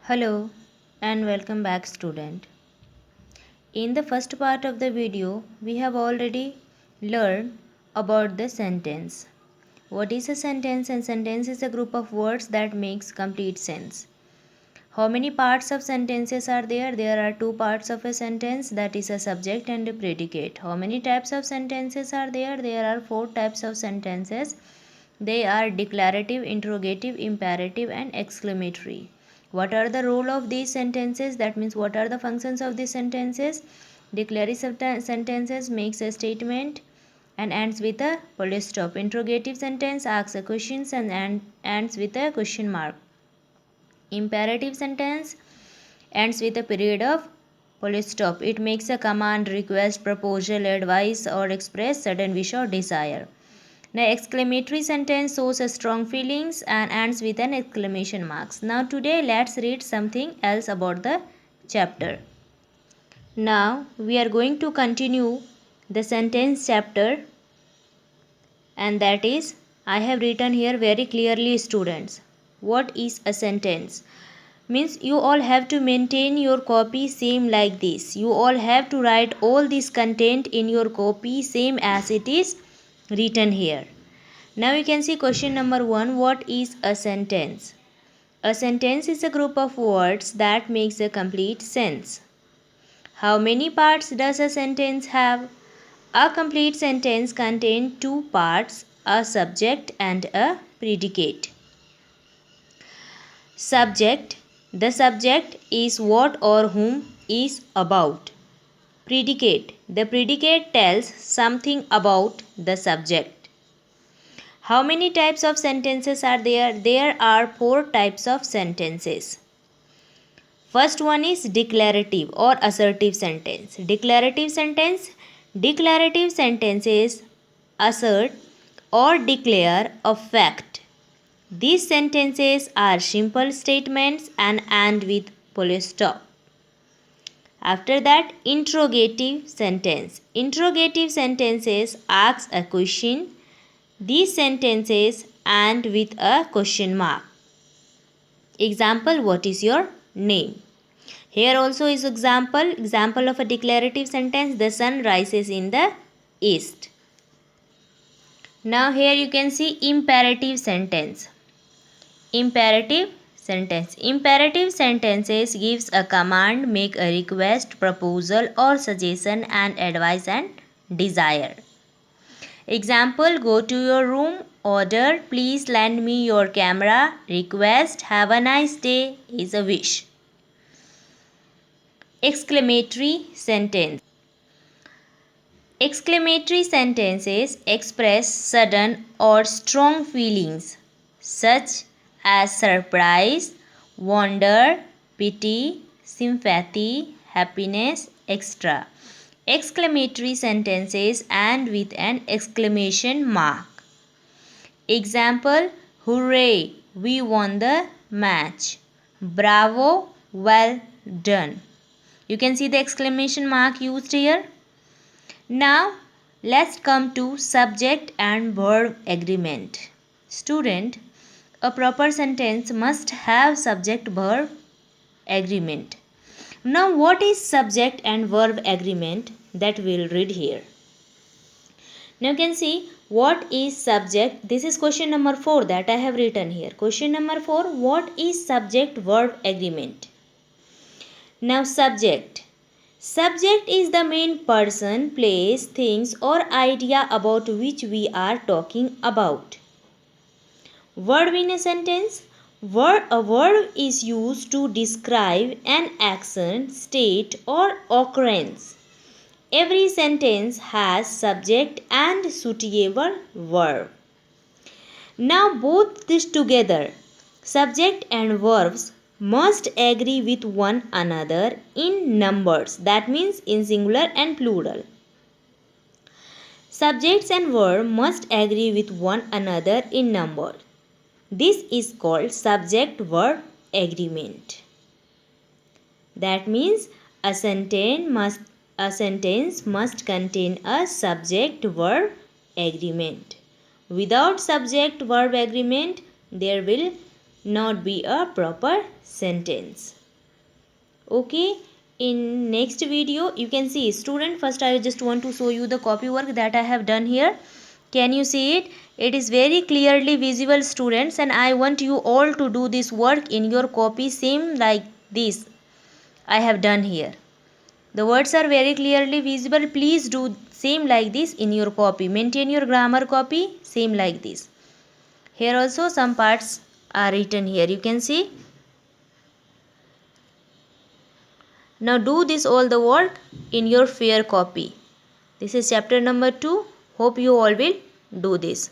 Hello and welcome back, student. In the first part of the video, we have already learned about the sentence. What is a sentence? A sentence is a group of words that makes complete sense. How many parts of sentences are there? There are two parts of a sentence, that is a subject and a predicate. How many types of sentences are there? There are four types of sentences. They are declarative, interrogative, imperative and exclamatory. What are the role of these sentences? That means what are the functions of these sentences? Declarative sentences makes a statement and ends with a full stop. Interrogative sentence asks a question and ends with a question mark. Imperative sentence ends with a period of full stop. It makes a command, request, proposal, advice or express sudden wish or desire. Now exclamatory sentence shows a strong feelings and ends with an exclamation marks. Now today let's read something else about the chapter. Now we are going to continue the sentence chapter, and that is, I have written here very clearly, students. What is a sentence? Means you all have to maintain your copy same like this. You all have to write all this content in your copy same as it is written here. Now you can see question number 1. What is a sentence? A sentence is a group of words that makes a complete sense. How many parts does a sentence have? A complete sentence contains two parts, a subject and a predicate. Subject. The subject is what or whom is about. Predicate. The predicate tells something about the subject. How many types of sentences are there? There are four types of sentences. First one is declarative or assertive sentence. Declarative sentences assert or declare a fact. These sentences are simple statements and end with full stop. After that, interrogative sentence. Interrogative sentences ask a question. These sentences end with a question mark. Example, what is your name? Here also is example of a declarative sentence. The sun rises in the east. Now here you can see imperative sentence. Imperative sentences gives a command, make a request, proposal or suggestion and advice and desire. Example, go to your room. Order, please lend me your camera. Request, have a nice day is a wish. Exclamatory sentence. Exclamatory sentences express sudden or strong feelings such as surprise, wonder, pity, sympathy, happiness, etc. Exclamatory sentences end with an exclamation mark. Example, hooray, we won the match. Bravo, well done. You can see the exclamation mark used here. Now, let's come to subject and verb agreement. Student, a proper sentence must have subject-verb agreement. Now, what is subject and verb agreement? That we'll read here. Now, you can see what is subject. This is question number 4 that I have written here. Question number 4, what is subject-verb agreement? Now, subject. Subject is the main person, place, things or idea about which we are talking about. Verb in a sentence. A verb is used to describe an action, state or occurrence. Every sentence has subject and suitable verb. Now both this together, subject and verbs, must agree with one another in numbers. That means in singular and plural. Subjects and verbs must agree with one another in number. This is called subject-verb agreement. That means a sentence must contain a subject-verb agreement. Without subject-verb agreement, there will not be a proper sentence. Okay, in next video you can see, student, first I just want to show you the copy work that I have done here. Can you see it? It is very clearly visible, students, and I want you all to do this work in your copy same like this I have done here. The words are very clearly visible. Please do same like this in your copy. Maintain your grammar copy same like this. Here also some parts are written here. You can see. Now do this all the work in your fair copy. This is chapter number 2. Hope you all will do this.